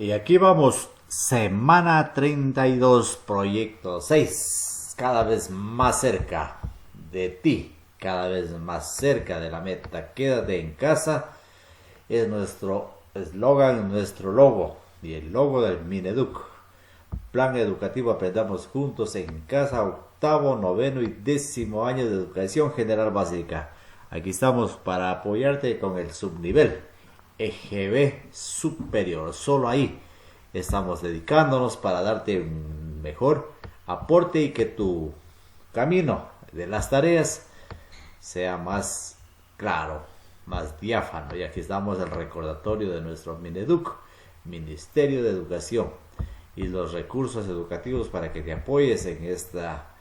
Y aquí vamos, semana 32, proyecto 6, cada vez más cerca de ti, cada vez más cerca de la meta. Quédate en casa, es nuestro eslogan, nuestro logo y el logo del Mineduc. Plan educativo Aprendamos Juntos en Casa, octavo, noveno y 10º año de educación general básica. Aquí estamos para apoyarte con el subnivel EGB superior. Solo ahí estamos dedicándonos para darte un mejor aporte y que tu camino de las tareas sea más claro, más diáfano. Y aquí estamos el recordatorio de nuestro Mineduc, Ministerio de Educación, y los recursos educativos para que te apoyes en esta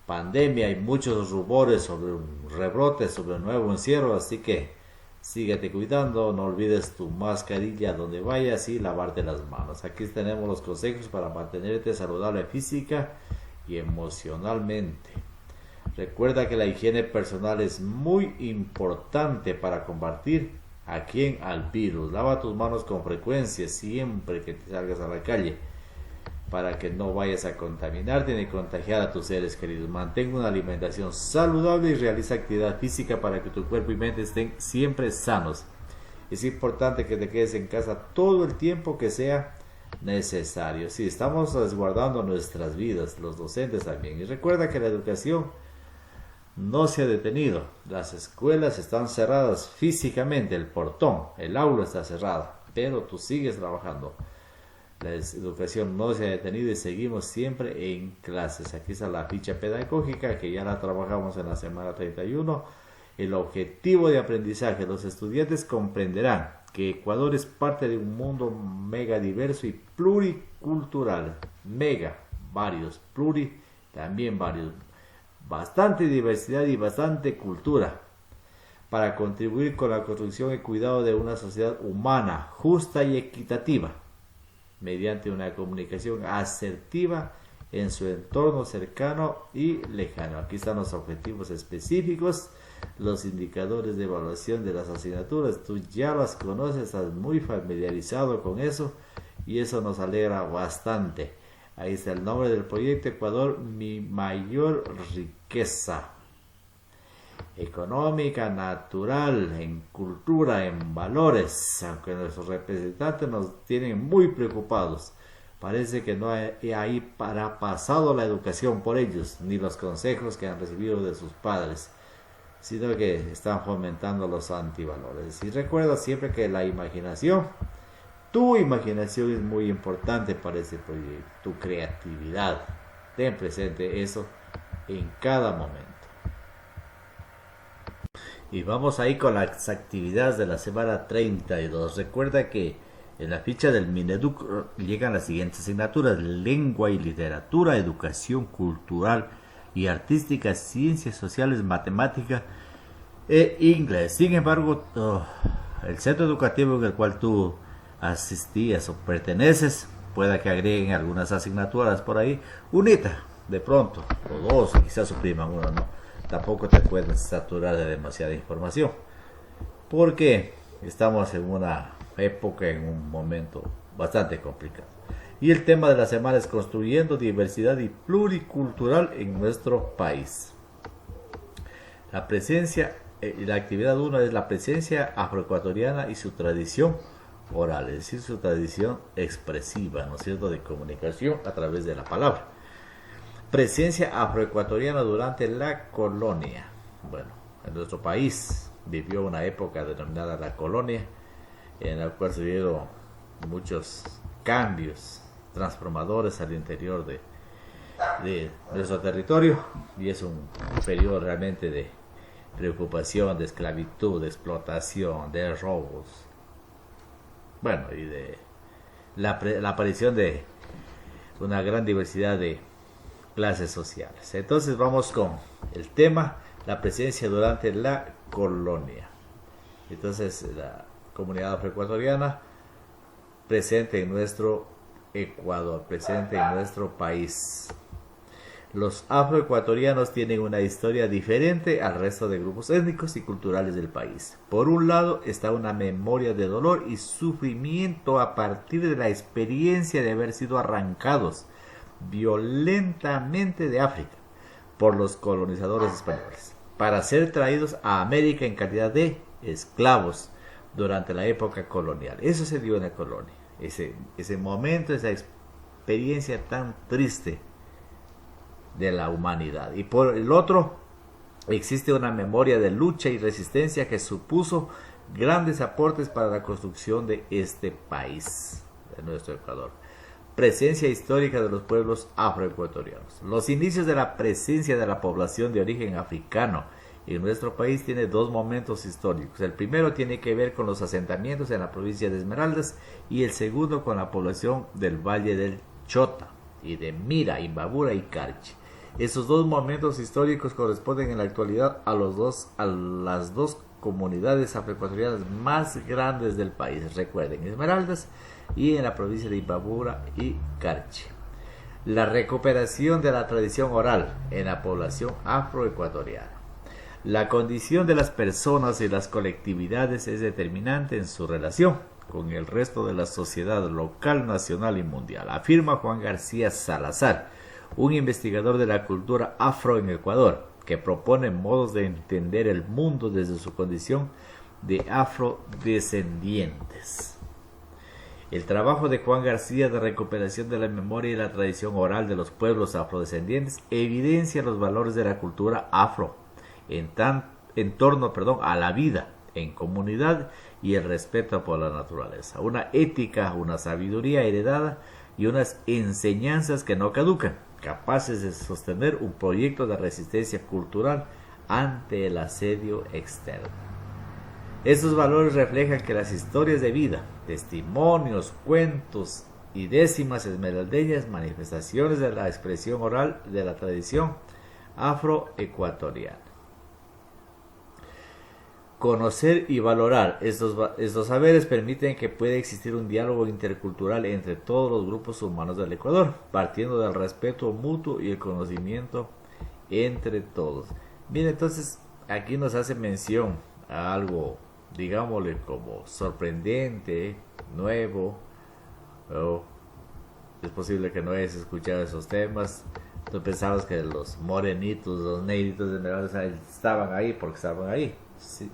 pandemia. Hay muchos rumores sobre un rebrote, sobre un nuevo encierro, así que síguete cuidando, no olvides tu mascarilla donde vayas y lavarte las manos. Aquí tenemos los consejos para mantenerte saludable física y emocionalmente. Recuerda que la higiene personal es muy importante para combatir al virus. Lava tus manos con frecuencia siempre que te salgas a la calle, para que no vayas a contaminarte ni contagiar a tus seres queridos. Mantén una alimentación saludable y realiza actividad física para que tu cuerpo y mente estén siempre sanos. Es importante que te quedes en casa todo el tiempo que sea necesario. Sí, estamos resguardando nuestras vidas, los docentes también. Y recuerda que la educación no se ha detenido. Las escuelas están cerradas físicamente, el portón, el aula está cerrada, pero tú sigues trabajando. La educación no se ha detenido y seguimos siempre en clases. Aquí está la ficha pedagógica que ya la trabajamos en la semana 31. El objetivo de aprendizaje: los estudiantes comprenderán que Ecuador es parte de un mundo mega diverso y pluricultural. Mega, varios, pluri, también varios. Bastante diversidad y bastante cultura, para contribuir con la construcción y cuidado de una sociedad humana, justa y equitativa, mediante una comunicación asertiva en su entorno cercano y lejano. Aquí están los objetivos específicos, los indicadores de evaluación de las asignaturas. Tú ya las conoces, estás muy familiarizado con eso y eso nos alegra bastante. Ahí está el nombre del proyecto: Ecuador, mi mayor riqueza económica, natural, en cultura, en valores. Aunque nuestros representantes nos tienen muy preocupados, parece que no hay para pasado la educación por ellos, ni los consejos que han recibido de sus padres, sino que están fomentando los antivalores. Y recuerda siempre que tu imaginación es muy importante para este proyecto, tu creatividad. Ten presente eso en cada momento. Y vamos ahí con las actividades de la semana 32. Recuerda que en la ficha del Mineduc llegan las siguientes asignaturas: lengua y literatura, educación cultural y artística, ciencias sociales, matemática e inglés. Sin embargo, el centro educativo en el cual tú asistías o perteneces, pueda que agreguen algunas asignaturas por ahí, unita de pronto, o dos, o quizás supriman una, ¿no? Tampoco te puedes saturar de demasiada información, porque estamos en una época, en un momento bastante complicado. Y el tema de la semana es construyendo diversidad y pluricultural en nuestro país. La presencia, la actividad 1 es la presencia afroecuatoriana y su tradición oral, es decir, su tradición expresiva, ¿no es cierto?, de comunicación a través de la palabra. Presencia afroecuatoriana durante la colonia. Bueno, en nuestro país vivió una época denominada la colonia, en la cual se dieron muchos cambios transformadores al interior de nuestro territorio, y es un periodo realmente de preocupación, de esclavitud, de explotación, de robos, bueno, y de la aparición de una gran diversidad de clases sociales. Entonces vamos con el tema: la presencia durante la colonia. Entonces, la comunidad afroecuatoriana presente en nuestro Ecuador, presente en nuestro país. Los afroecuatorianos tienen una historia diferente al resto de grupos étnicos y culturales del país. Por un lado está una memoria de dolor y sufrimiento a partir de la experiencia de haber sido arrancados violentamente de África por los colonizadores españoles para ser traídos a América en calidad de esclavos durante la época colonial. Eso se dio en la colonia, ese momento, esa experiencia tan triste de la humanidad. Y por el otro existe una memoria de lucha y resistencia que supuso grandes aportes para la construcción de este país, de nuestro Ecuador. Presencia histórica de los pueblos afroecuatorianos. Los inicios de la presencia de la población de origen africano en nuestro país tiene dos momentos históricos. El primero tiene que ver con los asentamientos en la provincia de Esmeraldas y el segundo con la población del Valle del Chota y de Mira, Imbabura y Carchi. Esos dos momentos históricos corresponden en la actualidad a las dos comunidades afroecuatorianas más grandes del país. Recuerden, Esmeraldas y en la provincia de Imbabura y Carchi. La recuperación de la tradición oral en la población afroecuatoriana. La condición de las personas y las colectividades es determinante en su relación con el resto de la sociedad local, nacional y mundial, afirma Juan García Salazar, un investigador de la cultura afro en Ecuador, que propone modos de entender el mundo desde su condición de afrodescendientes. El trabajo de Juan García de recuperación de la memoria y la tradición oral de los pueblos afrodescendientes evidencia los valores de la cultura afro en torno a la vida en comunidad y el respeto por la naturaleza, una ética, una sabiduría heredada y unas enseñanzas que no caducan, capaces de sostener un proyecto de resistencia cultural ante el asedio externo. Estos valores reflejan que las historias de vida, testimonios, cuentos y décimas esmeraldeñas, manifestaciones de la expresión oral de la tradición afroecuatoriana. Conocer y valorar estos saberes permiten que pueda existir un diálogo intercultural entre todos los grupos humanos del Ecuador, partiendo del respeto mutuo y el conocimiento entre todos. Bien, entonces aquí nos hace mención a algo, digámosle, como sorprendente, nuevo. Es posible que no hayas escuchado esos temas. Tú pensabas que los morenitos, los negritos de Esmeraldas estaban ahí porque estaban ahí,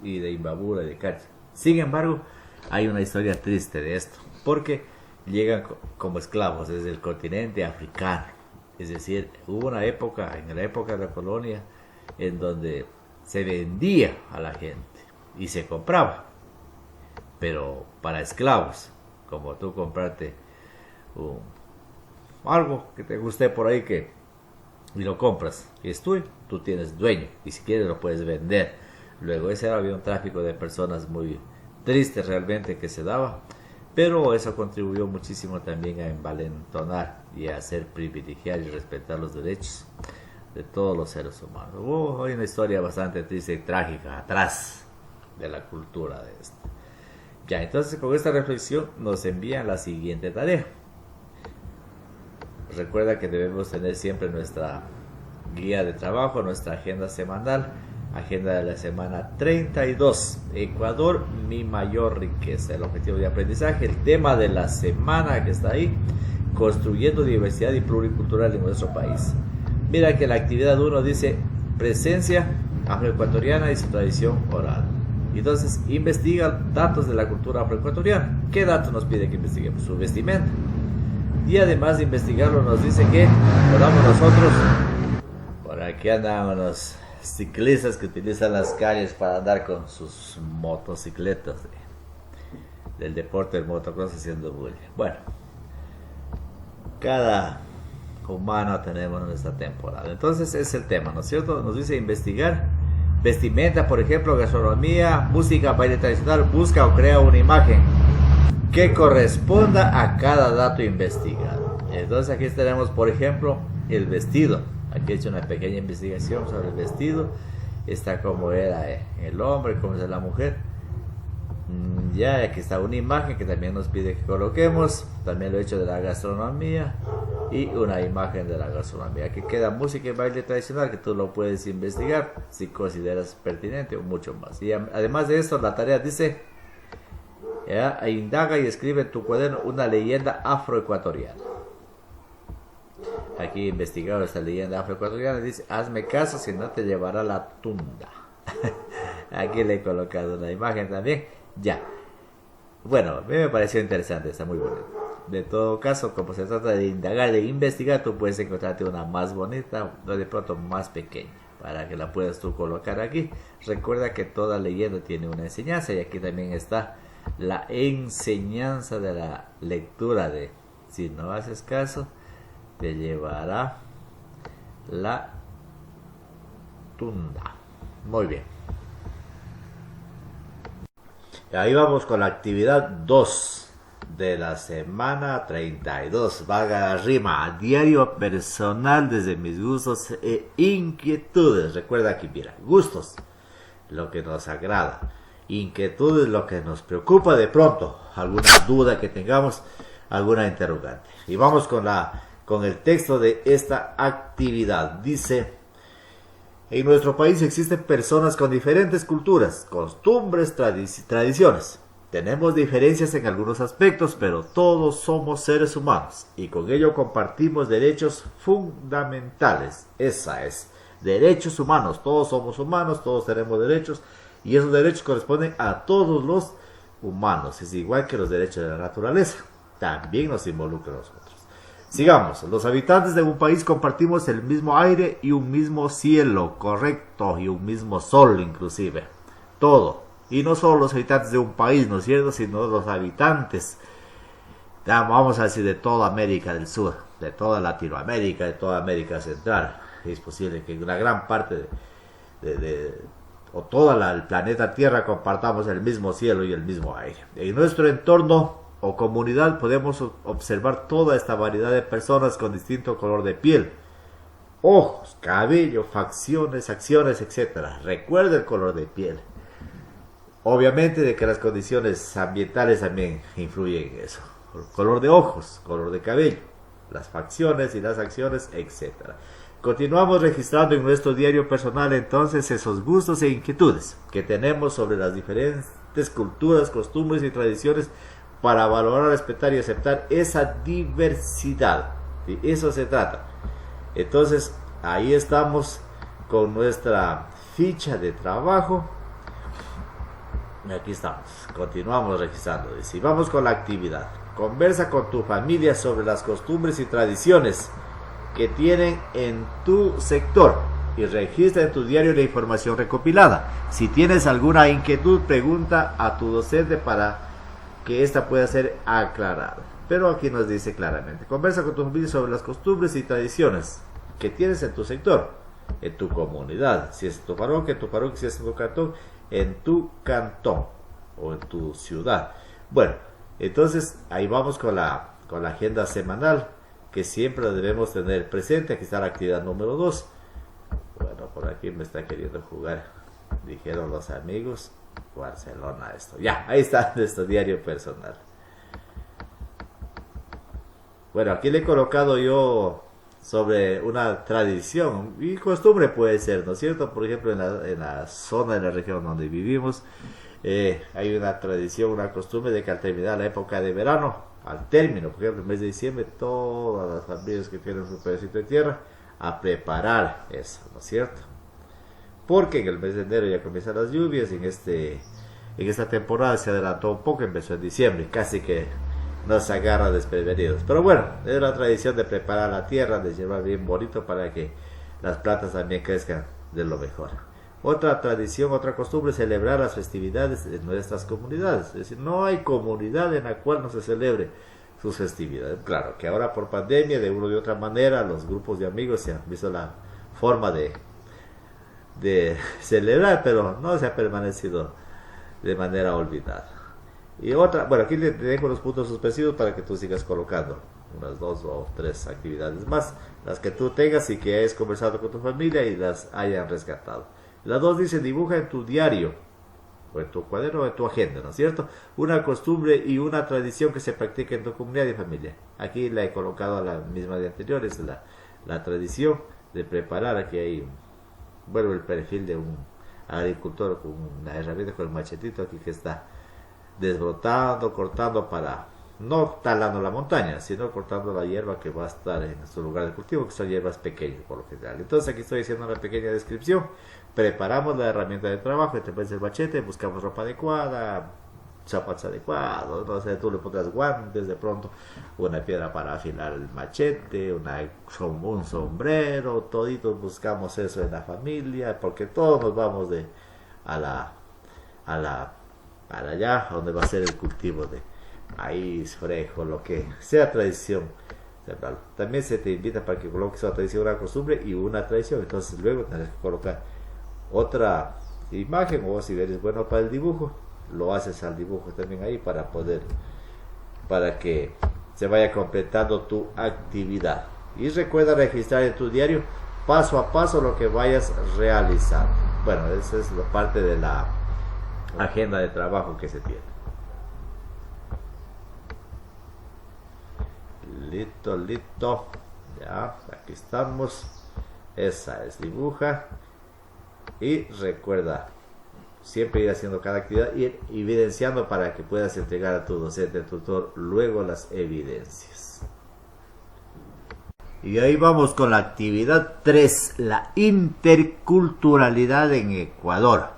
y de Imbabura y de Carchi. Sin embargo, hay una historia triste de esto, porque llegan como esclavos desde el continente africano. Es decir, hubo una época, en la época de la colonia, en donde se vendía a la gente y se compraba, pero para esclavos, como tú comprarte algo que te guste por ahí y lo compras, y es tuyo, tú tienes dueño, y si quieres lo puedes vender. Luego había un tráfico de personas muy triste realmente que se daba, pero eso contribuyó muchísimo también a envalentonar y a hacer privilegiar y respetar los derechos de todos los seres humanos. Hay una historia bastante triste y trágica atrás de la cultura de esto. Ya, entonces con esta reflexión nos envían la siguiente tarea. Recuerda que debemos tener siempre nuestra guía de trabajo, nuestra agenda semanal, agenda de la semana 32, Ecuador, mi mayor riqueza, el objetivo de aprendizaje, el tema de la semana que está ahí, construyendo diversidad y pluricultural en nuestro país. Mira que la actividad 1 dice presencia afroecuatoriana y su tradición oral. Entonces investiga datos de la cultura afroecuatoriana. ¿Qué datos nos pide que investiguemos? Su vestimenta. Y además de investigarlo nos dice que podamos nosotros, por aquí andan los ciclistas que utilizan las calles para andar con sus motocicletas del deporte del motocross haciendo bulla. Bueno, cada humano tenemos nuestra temporada. Entonces es el tema, ¿no es cierto? Nos dice investigar vestimenta, por ejemplo, gastronomía, música, baile tradicional. Busca o crea una imagen que corresponda a cada dato investigado. Entonces aquí tenemos, por ejemplo, el vestido. Aquí he hecho una pequeña investigación sobre el vestido. Está como era el hombre, como es la mujer. Ya, aquí está una imagen que también nos pide que coloquemos. También lo he hecho de la gastronomía. y una imagen de la gastronomía. Aquí queda música y baile tradicional que tú lo puedes investigar si consideras pertinente o mucho más. Y además de esto, la tarea dice, ¿ya? Indaga y escribe en tu cuaderno una leyenda afroecuatoriana. Aquí he investigado esta leyenda afroecuatoriana, dice, hazme caso si no te llevará la tunda. Aquí le he colocado una imagen también. Ya. Bueno, a mí me pareció interesante, está muy bonito. De todo caso, como se trata de indagar, de investigar, tú puedes encontrarte una más bonita o de pronto más pequeña para que la puedas tú colocar aquí. Recuerda que toda leyenda tiene una enseñanza y aquí también está la enseñanza de la lectura de si no haces caso, te llevará la tunda. Muy bien. Y ahí vamos con la actividad 2 de la semana 32. Vaga la rima. Diario personal desde mis gustos e inquietudes. Recuerda aquí, mira, gustos, lo que nos agrada. Inquietudes, lo que nos preocupa de pronto. Alguna duda que tengamos, alguna interrogante. Y vamos con el texto de esta actividad. Dice: en nuestro país existen personas con diferentes culturas, costumbres, tradiciones. Tenemos diferencias en algunos aspectos, pero todos somos seres humanos y con ello compartimos derechos fundamentales. Esa es, derechos humanos. Todos somos humanos, todos tenemos derechos y esos derechos corresponden a todos los humanos. Es igual que los derechos de la naturaleza. También nos involucran a nosotros. Sigamos. Los habitantes de un país compartimos el mismo aire y un mismo cielo, correcto, y un mismo sol inclusive. Todo. Y no solo los habitantes de un país, ¿no es cierto?, sino los habitantes, vamos a decir, de toda América del Sur, de toda Latinoamérica, de toda América Central. Es posible que una gran parte o todo el planeta Tierra compartamos el mismo cielo y el mismo aire. En nuestro entorno o comunidad podemos observar toda esta variedad de personas con distinto color de piel, ojos, cabello, facciones, acciones, etc. Recuerda el color de piel. Obviamente de que las condiciones ambientales también influyen en eso. Color de ojos, color de cabello, las facciones y las acciones, etc. Continuamos registrando en nuestro diario personal entonces esos gustos e inquietudes que tenemos sobre las diferentes culturas, costumbres y tradiciones para valorar, respetar y aceptar esa diversidad. De eso se trata. Entonces, ahí estamos con nuestra ficha de trabajo. Y aquí estamos. Continuamos registrando. Y vamos con la actividad. Conversa con tu familia sobre las costumbres y tradiciones que tienen en tu sector y registra en tu diario la información recopilada. Si tienes alguna inquietud, pregunta a tu docente para que esta pueda ser aclarada. Pero aquí nos dice claramente: conversa con tu familia sobre las costumbres y tradiciones que tienes en tu sector, en tu comunidad, si es tu parroquia, si es tu cantón, en tu cantón o en tu ciudad. Bueno, entonces ahí vamos con la agenda semanal que siempre debemos tener presente. Aquí está la actividad número 2. Bueno, por aquí me está queriendo jugar, dijeron los amigos. Barcelona esto. Ya, ahí está nuestro diario personal. Bueno, aquí le he colocado yo sobre una tradición y costumbre, puede ser, ¿no es cierto? Por ejemplo, en la zona de la región donde vivimos, hay una tradición, una costumbre de que al terminar la época de verano, al término, por ejemplo, el mes de diciembre, todas las familias que tienen su pedacito de tierra, a preparar eso, ¿no es cierto? Porque en el mes de enero ya comienzan las lluvias y en esta temporada se adelantó un poco, empezó en diciembre, casi que nos agarra desprevenidos. Pero bueno, es la tradición de preparar la tierra, de llevar bien bonito para que las plantas también crezcan de lo mejor. Otra tradición, otra costumbre es celebrar las festividades de nuestras comunidades. Es decir, no hay comunidad en la cual no se celebre sus festividades. Claro que ahora por pandemia, de una u otra manera, los grupos de amigos se han visto la forma de celebrar, pero no se ha permanecido de manera olvidada. Y otra, bueno, aquí le dejo los puntos suspensivos para que tú sigas colocando unas 2 o 3 actividades más, las que tú tengas y que hayas conversado con tu familia y las hayan rescatado. La 2 dice: dibuja en tu diario o en tu cuaderno o en tu agenda, ¿no es cierto?, una costumbre y una tradición que se practica en tu comunidad y familia. Aquí la he colocado a la misma de anteriores, la tradición de preparar. Aquí hay, bueno, el perfil de un agricultor con una herramienta, con el machetito aquí que está desbrotando, cortando para, no talando la montaña, sino cortando la hierba que va a estar en nuestro lugar de cultivo, que son hierbas pequeñas por lo general. Entonces aquí estoy haciendo una pequeña descripción. Preparamos la herramienta de trabajo, te pones el machete, buscamos ropa adecuada, zapatos adecuados, no sé, tú le pondrás guantes de pronto, una piedra para afilar el machete, un sombrero, toditos buscamos eso en la familia, porque todos nos vamos a la, a la, para allá, donde va a ser el cultivo de maíz, frijol, lo que sea tradición. También se te invita para que coloques una tradición, una costumbre y una tradición, entonces luego tendrás que colocar otra imagen, o si eres bueno para el dibujo, lo haces al dibujo también ahí para que se vaya completando tu actividad. Y recuerda registrar en tu diario paso a paso lo que vayas realizando. Bueno, esa es la parte de la agenda de trabajo que se tiene. Listo, ya, aquí estamos. Esa es, dibuja y recuerda siempre ir haciendo cada actividad, ir evidenciando para que puedas entregar a tu docente, tutor, luego las evidencias. Y ahí vamos con la actividad 3, la interculturalidad en Ecuador.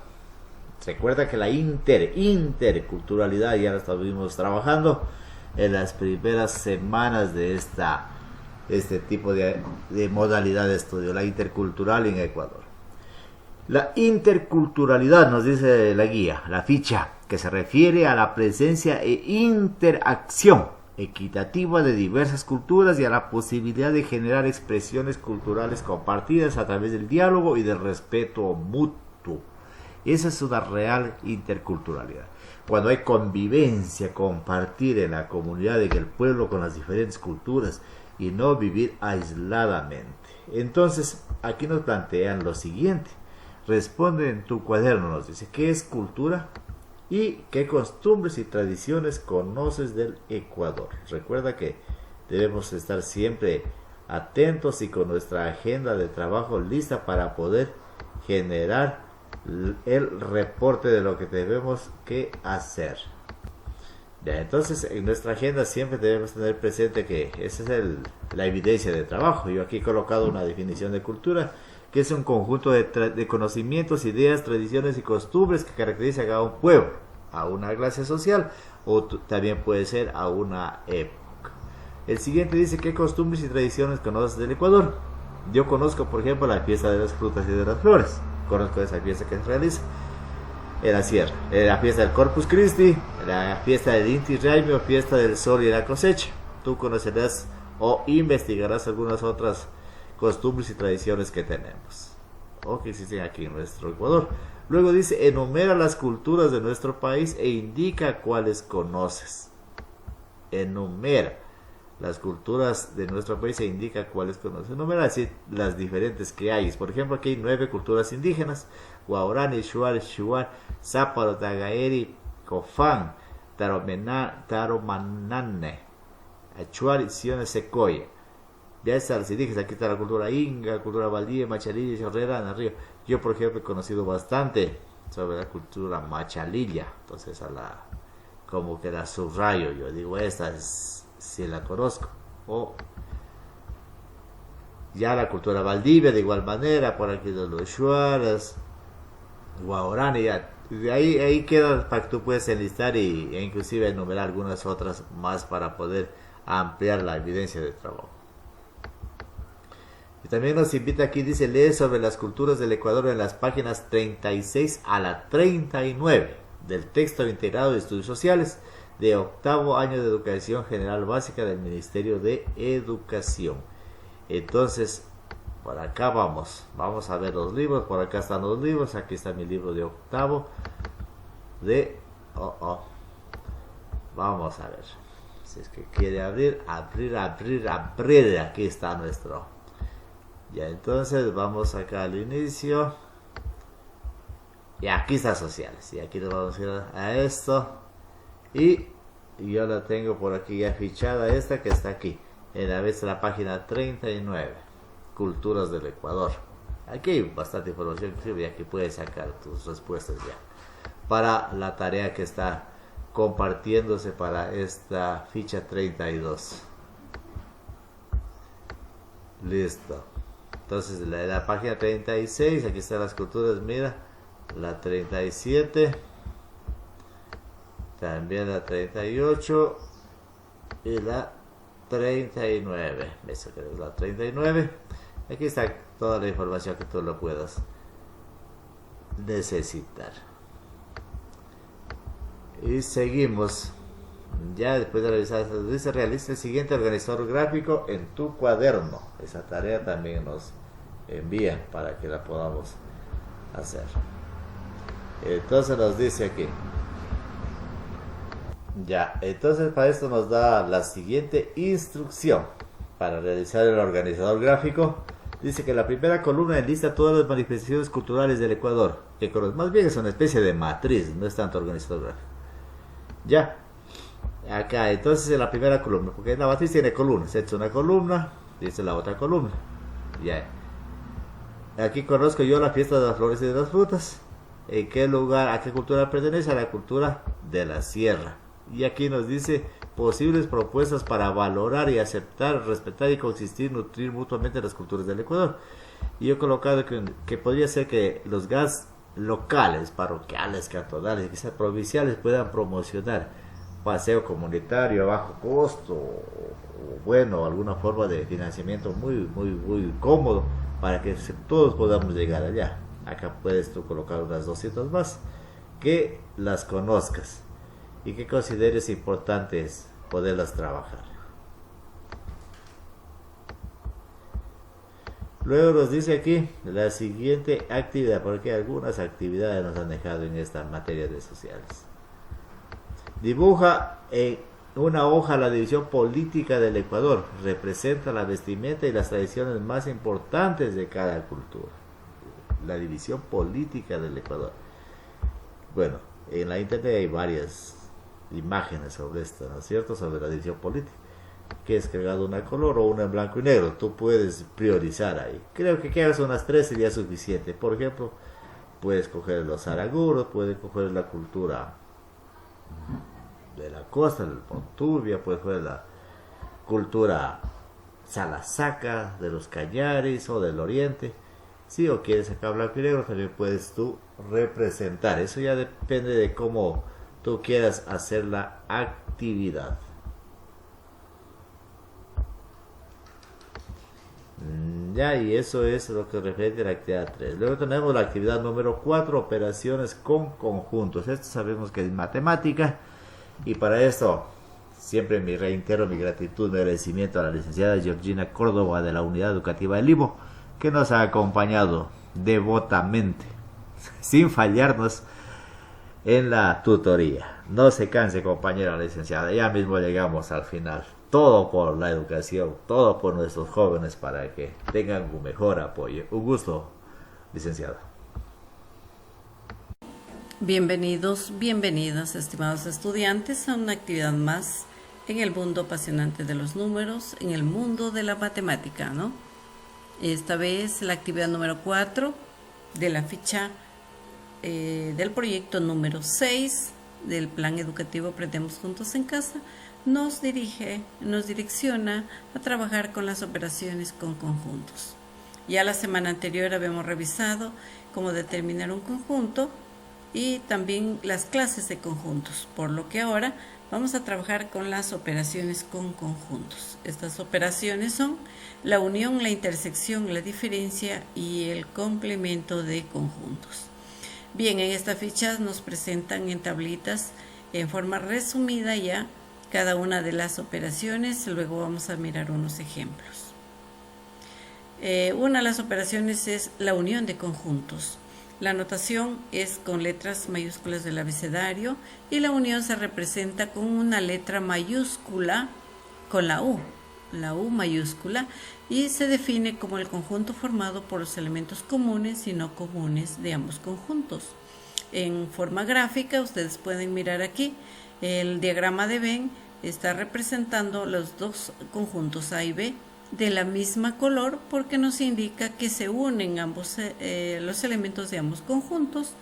Recuerda que la interculturalidad ya la estuvimos trabajando en las primeras semanas de este tipo de modalidad de estudio, la intercultural en Ecuador. La interculturalidad, nos dice la guía, la ficha, que se refiere a la presencia e interacción equitativa de diversas culturas y a la posibilidad de generar expresiones culturales compartidas a través del diálogo y del respeto mutuo. Esa es una real interculturalidad. Cuando hay convivencia, compartir en la comunidad, en el pueblo, con las diferentes culturas y no vivir aisladamente. Entonces, aquí nos plantean lo siguiente. Responde en tu cuaderno, nos dice, ¿qué es cultura? ¿Y qué costumbres y tradiciones conoces del Ecuador? Recuerda que debemos estar siempre atentos y con nuestra agenda de trabajo lista para poder generar el reporte de lo que debemos que hacer. Ya, entonces en nuestra agenda siempre debemos tener presente que esa es la evidencia de trabajo. Yo aquí he colocado una definición de cultura, que es un conjunto de conocimientos, ideas, tradiciones y costumbres que caracterizan a un pueblo, a una clase social, o también puede ser a una época. El siguiente dice, ¿qué costumbres y tradiciones conoces del Ecuador? Yo conozco, por ejemplo, la fiesta de las frutas y de las flores. Conozco esa fiesta que se realiza en la sierra, la fiesta del Corpus Christi, la fiesta del Inti Raymi o fiesta del sol y la cosecha. Tú conocerás o investigarás algunas otras costumbres y tradiciones que tenemos o que existen aquí en nuestro Ecuador. Luego dice, enumera las culturas de nuestro país e indica cuáles conoces. Enumera las culturas de nuestro país e indica cuáles conoces. Enumera así las diferentes que hay. Por ejemplo, aquí hay 9 culturas indígenas: Guaurani, Shuar, Shuar, Záparo, Tagaeri, Cofán, Taromanane, Achuar, Siones, Secoya. Ya están las indígenas. Aquí está la cultura Inga, cultura Valdivia, Machalilla, Chorrera, Narrío. Yo, por ejemplo, he conocido bastante sobre la cultura Machalilla. Entonces, como que la subrayo. Yo digo, esta es, si la conozco. O ya la cultura Valdivia, de igual manera, por aquí de los Shuaras, Guaurani, ya. De ahí queda para que tú puedas enlistar e inclusive enumerar algunas otras más para poder ampliar la evidencia de trabajo. Y también nos invita aquí, dice, lee sobre las culturas del Ecuador en las páginas 36 a la 39 del texto integrado de estudios sociales de octavo año de educación general básica del Ministerio de Educación. Entonces, por acá vamos a ver los libros. Por acá están los libros. Aquí está mi libro de octavo vamos a ver si es que quiere abrir. Aquí está nuestro. Ya, entonces vamos acá al inicio. Y aquí está sociales. Y aquí nos vamos a ir a esto. Y yo la tengo por aquí ya fichada, esta que está aquí. En la vez la página 39, Culturas del Ecuador. Aquí hay bastante información, ya que puedes sacar tus respuestas ya para la tarea que está compartiéndose para esta ficha 32. Listo. Entonces la página 36, aquí están las culturas, mira, la 37, también la 38 y la 39. Eso que es la 39. Aquí está toda la información que tú lo puedas necesitar. Y seguimos. Ya después de revisar, dice realiza el siguiente organizador gráfico en tu cuaderno. Esa tarea también nos envían para que la podamos hacer. Entonces nos dice aquí. Ya, entonces para esto nos da la siguiente instrucción para realizar el organizador gráfico. Dice que la primera columna enlista todas las manifestaciones culturales del Ecuador, que más bien es una especie de matriz, no es tanto organizador gráfico. Ya, acá entonces en la primera columna, porque la matriz tiene columnas, se echa una columna, dice la otra columna. Ya, aquí conozco yo la fiesta de las flores y de las frutas. ¿En qué lugar, a qué cultura pertenece? A la cultura de la sierra. Y aquí nos dice posibles propuestas para valorar y aceptar, respetar y coexistir, nutrir mutuamente las culturas del Ecuador. Y yo he colocado que podría ser que los GAS locales, parroquiales, cantonales y quizás provinciales puedan promocionar paseo comunitario a bajo costo o bueno, alguna forma de financiamiento muy cómodo para que todos podamos llegar allá. Acá puedes tú colocar unas 200 más que las conozcas y que consideres importantes poderlas trabajar. Luego nos dice aquí la siguiente actividad, porque algunas actividades nos han dejado en esta materia de sociales. Dibuja en una hoja la división política del Ecuador. Representa la vestimenta y las tradiciones más importantes de cada cultura. La división política del Ecuador. Bueno, en la internet hay varias imágenes sobre esto, ¿no es cierto? Sobre la división política, que es cargado una color o una en blanco y negro. Tú puedes priorizar ahí. Creo que hagas unas 3 sería suficiente. Por ejemplo, puedes coger los araguros, puedes coger la cultura de la costa, del Pontubia, puedes coger la cultura salasaca, de los cañaris o del oriente. Si o quieres sacar blanco y negro, también puedes tú representar. Eso ya depende de cómo tú quieras hacer la actividad. Ya, y eso es lo que refiere a la actividad 3. Luego tenemos la actividad número 4, operaciones con conjuntos. Esto sabemos que es matemática. Y para esto, siempre reitero mi gratitud, mi agradecimiento a la licenciada Georgina Córdoba de la Unidad Educativa del Limbo, que nos ha acompañado devotamente, sin fallarnos, en la tutoría. No se canse, compañera licenciada, ya mismo llegamos al final. Todo por la educación, todo por nuestros jóvenes para que tengan un mejor apoyo. Un gusto, licenciada. Bienvenidos, bienvenidas, estimados estudiantes, a una actividad más en el mundo apasionante de los números, en el mundo de la matemática, ¿no? Esta vez la actividad número 4 de la ficha del proyecto número 6 del plan educativo Aprendemos Juntos en Casa nos direcciona a trabajar con las operaciones con conjuntos. Ya la semana anterior habíamos revisado cómo determinar un conjunto y también las clases de conjuntos, por lo que ahora vamos a trabajar con las operaciones con conjuntos. Estas operaciones son la unión, la intersección, la diferencia y el complemento de conjuntos. Bien, en esta ficha nos presentan en tablitas en forma resumida ya cada una de las operaciones. Luego vamos a mirar unos ejemplos. Una de las operaciones es la unión de conjuntos. La notación es con letras mayúsculas del abecedario y la unión se representa con una letra mayúscula con la U mayúscula, y se define como el conjunto formado por los elementos comunes y no comunes de ambos conjuntos. En forma gráfica ustedes pueden mirar aquí el diagrama de Venn está representando los dos conjuntos A y B de la misma color, porque nos indica que se unen ambos los elementos de ambos conjuntos,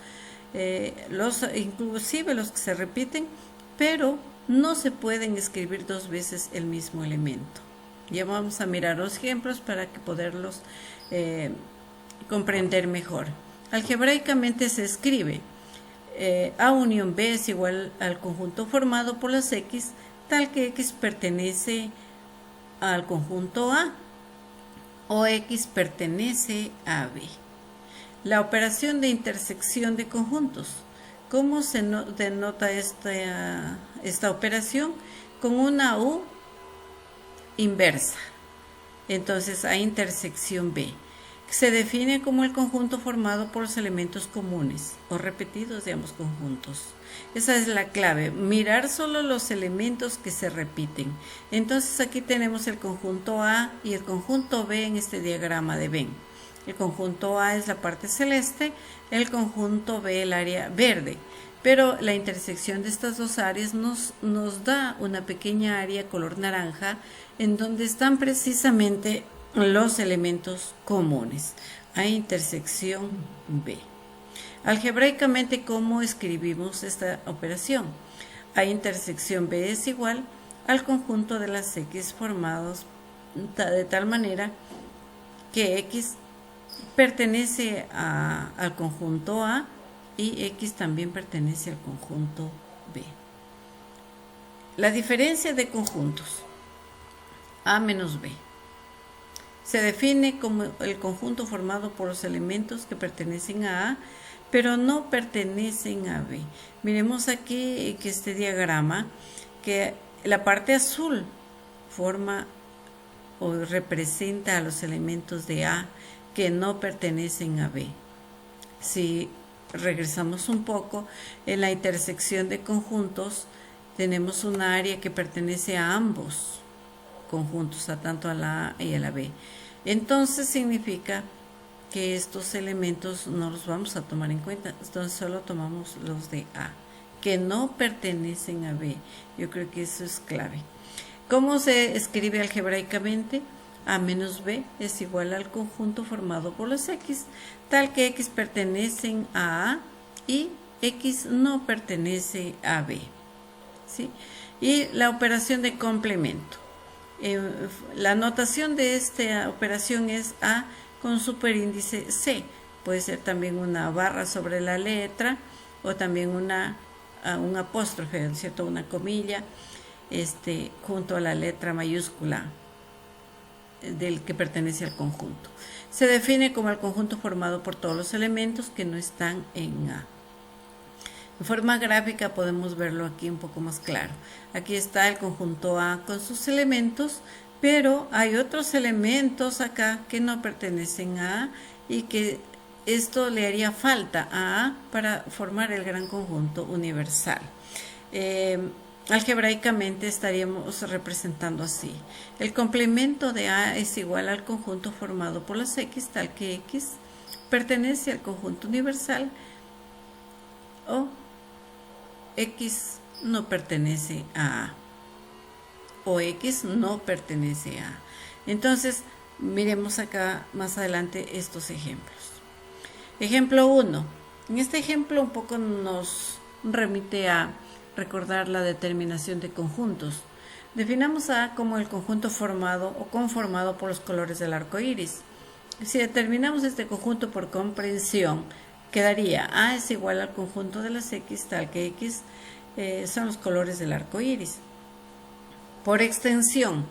inclusive los que se repiten, pero no se pueden escribir dos veces el mismo elemento. Ya vamos a mirar los ejemplos para que poderlos comprender mejor. Algebraicamente se escribe A unión B es igual al conjunto formado por las X, tal que X pertenece al conjunto A o X pertenece a B. La operación de intersección de conjuntos. ¿Cómo se denota esta operación? Con una U inversa. Entonces, A intersección B. Se define como el conjunto formado por los elementos comunes o repetidos de ambos conjuntos. Esa es la clave, mirar solo los elementos que se repiten. Entonces aquí tenemos el conjunto A y el conjunto B en este diagrama de Venn. El conjunto A es la parte celeste, el conjunto B el área verde. Pero la intersección de estas dos áreas nos da una pequeña área color naranja en donde están precisamente los elementos comunes. A intersección B. Algebraicamente, ¿cómo escribimos esta operación? A intersección B es igual al conjunto de las X formados de tal manera que X pertenece al conjunto A y X también pertenece al conjunto B. La diferencia de conjuntos A menos B se define como el conjunto formado por los elementos que pertenecen a A, pero no pertenecen a B. Miremos aquí que este diagrama, que la parte azul forma o representa a los elementos de A que no pertenecen a B. Si regresamos un poco, en la intersección de conjuntos tenemos un área que pertenece a ambos conjuntos, a tanto a la A y a la B. Entonces significa que estos elementos no los vamos a tomar en cuenta, entonces solo tomamos los de A, que no pertenecen a B. Yo creo que eso es clave. ¿Cómo se escribe algebraicamente? A menos B es igual al conjunto formado por los X, tal que X pertenecen a A y X no pertenece a B. ¿Sí? Y la operación de complemento. La notación de esta operación es A con superíndice C. Puede ser también una barra sobre la letra o también un apóstrofe, ¿cierto? Una comilla junto a la letra mayúscula del que pertenece al conjunto. Se define como el conjunto formado por todos los elementos que no están en A. En forma gráfica podemos verlo aquí un poco más claro. Aquí está el conjunto A con sus elementos, pero hay otros elementos acá que no pertenecen a A y que esto le haría falta a A para formar el gran conjunto universal. Algebraicamente estaríamos representando así. El complemento de A es igual al conjunto formado por las X, tal que X pertenece al conjunto universal o X no pertenece a A o X no pertenece a A. Entonces, miremos acá más adelante estos ejemplos. Ejemplo 1. En este ejemplo un poco nos remite a recordar la determinación de conjuntos. Definamos A como el conjunto formado o conformado por los colores del arco iris. Si determinamos este conjunto por comprensión, quedaría A es igual al conjunto de las X, tal que X son los colores del arco iris. Por extensión,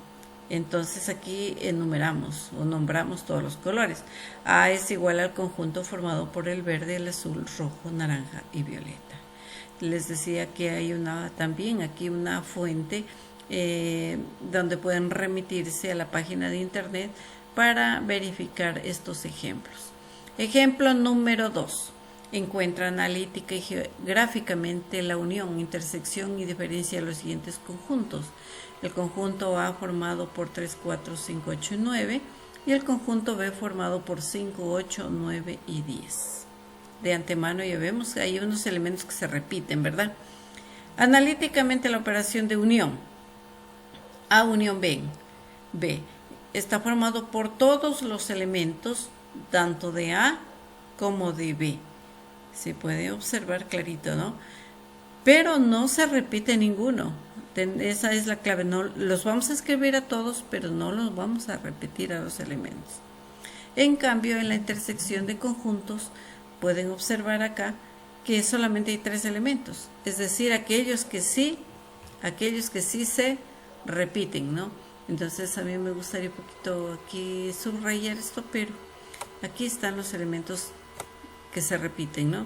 entonces aquí enumeramos o nombramos todos los colores. A es igual al conjunto formado por el verde, el azul, rojo, naranja y violeta. Les decía que hay también aquí una fuente donde pueden remitirse a la página de internet para verificar estos ejemplos. Ejemplo número 2. Encuentra analítica y geográficamente la unión, intersección y diferencia de los siguientes conjuntos. El conjunto A formado por 3, 4, 5, 8 y 9 y el conjunto B formado por 5, 8, 9 y 10. De antemano ya vemos que hay unos elementos que se repiten, ¿verdad? Analíticamente la operación de unión. A unión B. B está formado por todos los elementos, tanto de A como de B. Se puede observar clarito, ¿no? Pero no se repite ninguno. Esa es la clave. No, los vamos a escribir a todos, pero no los vamos a repetir a los elementos. En cambio, en la intersección de conjuntos, pueden observar acá que solamente hay 3 elementos. Es decir, aquellos que sí se repiten, ¿no? Entonces, a mí me gustaría un poquito aquí subrayar esto, pero aquí están los elementos que se repiten, ¿no?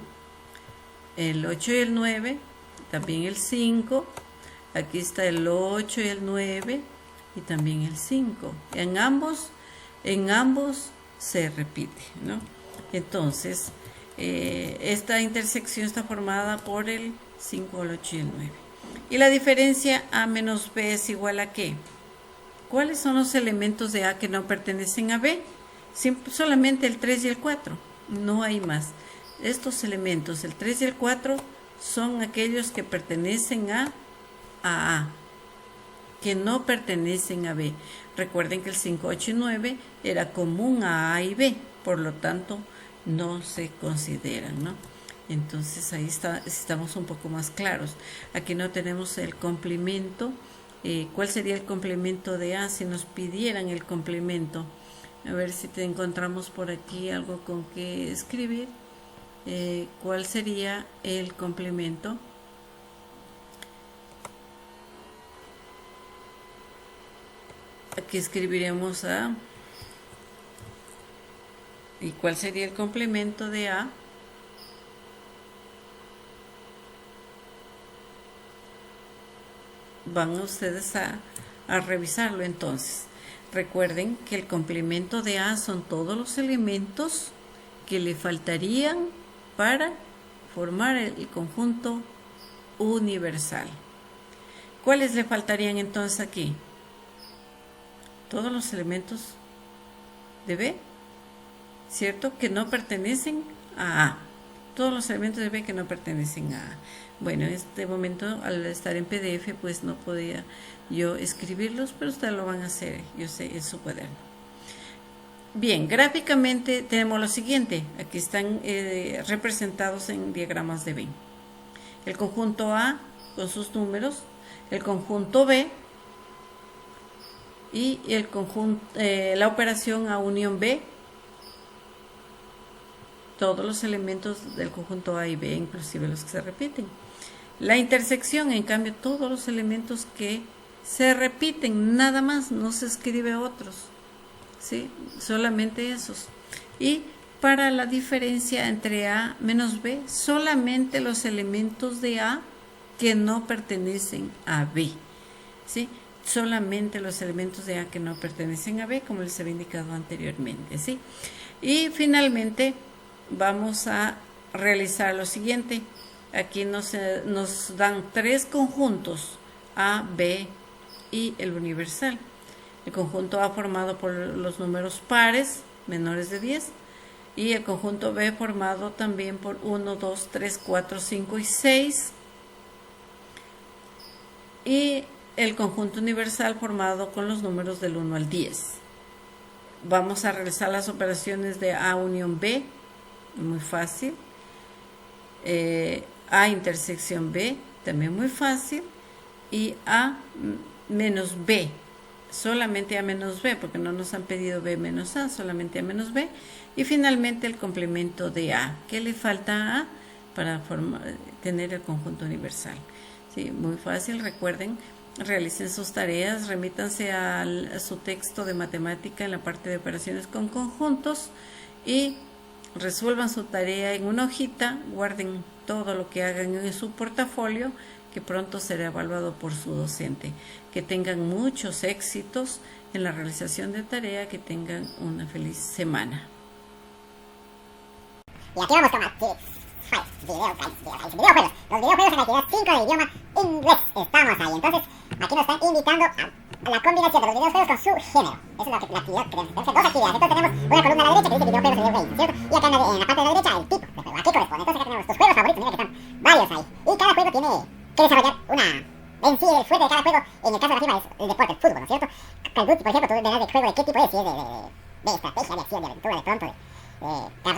El 8 y el 9, también el 5, aquí está el 8 y el 9 y también el 5. En ambos se repite, ¿no? Entonces, esta intersección está formada por el 5, el 8 y el 9. Y la diferencia A menos B es igual a ¿qué? ¿Cuáles son los elementos de A que no pertenecen a B? Solamente el 3 y el 4, no hay más. Estos elementos, el 3 y el 4, son aquellos que pertenecen a A, que no pertenecen a B. Recuerden que el 5, 8 y 9 era común a A y B, por lo tanto no se consideran, ¿no? Entonces ahí estamos un poco más claros. Aquí no tenemos el complemento. ¿Cuál sería el complemento de A si nos pidieran el complemento? A ver si te encontramos por aquí algo con que escribir. ¿Cuál sería el complemento? Aquí escribiremos A. ¿Y cuál sería el complemento de A? Van ustedes a revisarlo entonces. Recuerden que el complemento de A son todos los elementos que le faltarían para formar el conjunto universal. ¿Cuáles le faltarían entonces aquí? Todos los elementos de B, ¿cierto? Que no pertenecen a A. Todos los elementos de B que no pertenecen a A. Bueno, en este momento, al estar en PDF, pues no podía yo escribirlos, pero ustedes lo van a hacer, yo sé, en su cuaderno. Bien, gráficamente tenemos lo siguiente. Aquí están representados en diagramas de Venn. El conjunto A con sus números, el conjunto B y el conjunto, la operación A unión B. Todos los elementos del conjunto A y B, inclusive los que se repiten. La intersección, en cambio, todos los elementos que se repiten, nada más, no se escribe otros, ¿sí? Solamente esos. Y para la diferencia entre A menos B, solamente los elementos de A que no pertenecen a B, ¿sí? Solamente los elementos de A que no pertenecen a B, como les había indicado anteriormente, ¿sí? Y finalmente vamos a realizar lo siguiente. Aquí nos dan 3 conjuntos, A, B y el universal. El conjunto A formado por los números pares menores de 10 y el conjunto B formado también por 1, 2, 3, 4, 5 y 6 y el conjunto universal formado con los números del 1 al 10. Vamos a realizar las operaciones de A unión B, muy fácil. A intersección B, también muy fácil. Y A menos B, solamente A menos B, porque no nos han pedido B menos A, solamente A menos B. Y finalmente el complemento de A. ¿Qué le falta a A para tener el conjunto universal? Sí, muy fácil, recuerden, realicen sus tareas, remítanse a su texto de matemática en la parte de operaciones con conjuntos y resuelvan su tarea en una hojita, guarden todo lo que hagan en su portafolio, que pronto será evaluado por su docente. Que tengan muchos éxitos en la realización de tarea, que tengan una feliz semana. Y aquí vamos con actividades. Videojuegos. Los videojuegos en la actividad 5 de idioma inglés. Estamos ahí. Entonces, aquí nos están invitando a la combinación de los videojuegos con su género. Esa es la actividad que tenemos. Tenemos 2 actividades. Entonces tenemos una columna a la derecha que dice videojuegos y videogames, ¿cierto? Y acá en la parte de la derecha el tipo de juego. ¿A qué corresponde? Entonces acá tenemos tus juegos favoritos. Mira que están varios ahí. Y cada juego tiene que desarrollar una... En sí, el fuerte de cada juego, en el caso de la FIFA, es el deporte, el fútbol, ¿no es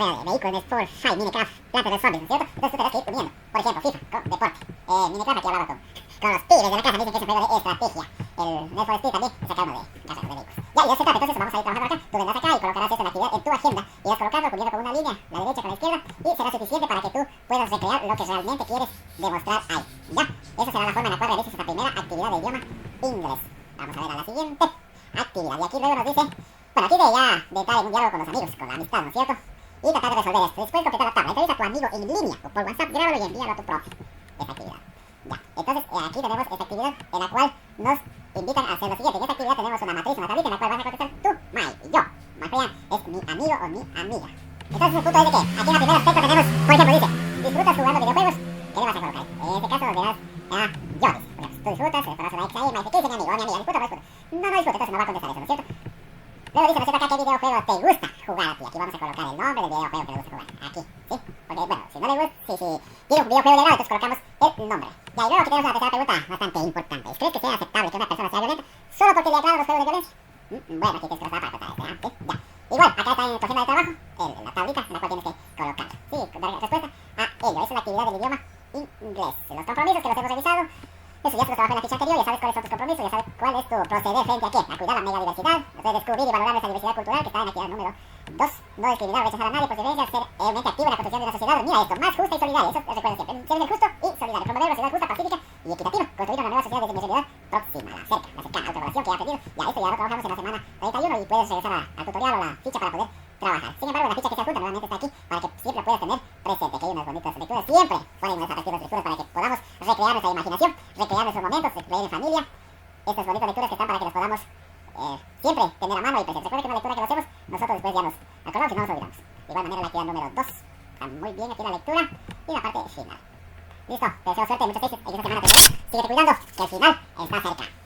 carrera de vehículos, Sport, Fight, Minecraft, Plantas de Zombies, ¿no es cierto? Entonces tú tendrás que ir uniendo. Por ejemplo, FIFA, con deporte. Minecraft, aquí hablaba con los pibes de la casa, me dicen que es un juego de estrategia. El Need for Speed también, saca uno de carreras de vehículos. Ya, y de eso se trata, entonces vamos a ir trabajando acá. Tú vendrás acá y colocarás esto en la actividad en tu agenda. Irás colocando, cubriendo con una línea, la derecha con la izquierda, y será suficiente para que tú puedas recrear lo que realmente quieres demostrar ahí. Ya, esa será la forma en la cual realices esta primera actividad de idioma inglés. Vamos a ver a la siguiente actividad. Y aquí luego nos dice, bueno, aquí de ya de estar en un diálogo con los amigos, con la amistad, ¿no es cierto? Y tratar de resolver esto. Después completar la tabla. Entrevista a tu amigo en línea o por WhatsApp, grábalo y envíalo a tu profe. Esta actividad. Ya, entonces aquí tenemos esta actividad en la cual nos invitan a hacer lo siguiente. En esta actividad tenemos una matriz, una tablita en la cual vas a contestar tú, Mai, y yo. Marian es mi amigo o mi amiga. Entonces el punto es de que aquí en la primera aspecto tenemos, por ejemplo, dice, ¿disfrutas jugando videojuegos? ¿Qué le vas a colocar? En este caso le das a Jones. Tú disfrutas, le pones una X ahí, Mai, ¿qué dice mi amigo o mi amiga? ¿Disfruta o no disfruta? No disfruta, entonces no va a contestar eso, ¿no es cierto? Luego dice, ¿no es cierto acá qué videojuego te gusta jugar a ti? Aquí vamos a colocar el nombre del videojuego que le gusta jugar. Aquí, ¿sí? Porque, bueno, si no le gusta, si tiene un videojuego legal, entonces colocamos el nombre. Ya, y luego aquí tenemos una tercera pregunta bastante importante. ¿Crees que sea aceptable que una persona sea violenta solo porque le agradan los juegos de violencia? Bueno, aquí tienes que pasar para contar esto, ¿sí? Ya. Igual, acá está en tu agenda de trabajo, la tablita en la cual tienes que colocarlo. Sí, dar respuesta a ello. Esa es la actividad del idioma inglés. Los compromisos que los hemos revisado. Eso ya se lo trabajo en la ficha anterior, ya sabes cuáles son tus compromisos, ya sabes cuál es tu proceder frente a qué, a cuidar la mega diversidad, redescubrir y valorar nuestra diversidad cultural, que está en la actividad número 2, no discriminar o rechazar a nadie por su diferencia, ser mente activo en la construcción de una sociedad, mira esto, más justa y solidaria, eso recuerden siempre, ser justo y solidario, promover una sociedad justa, pacífica y equitativa, construir una nueva sociedad desde mi realidad próxima, la cercana, autoevaluación que he aprendido, ya esto ya lo trabajamos en la semana 31 y puedes regresar al tutorial o la ficha para poder trabajar. Sin embargo, la ficha que se adjunta nuevamente está aquí para que siempre puedas tener presente que hay unas bonitas lecturas, siempre ponen unas atractivas lecturas para que podamos recrear nuestra imaginación, recrear nuestros momentos, recrear en familia, estas bonitas lecturas que están para que las podamos siempre tener a mano y presente. Recuerda que una lectura que lo hacemos, nosotros después ya nos acordamos y no nos olvidamos. De igual manera la actividad número 2, está muy bien aquí la lectura y la parte final. Listo, te deseo suerte y muchos éxitos en esta semana. Síguete cuidando, que el final está cerca.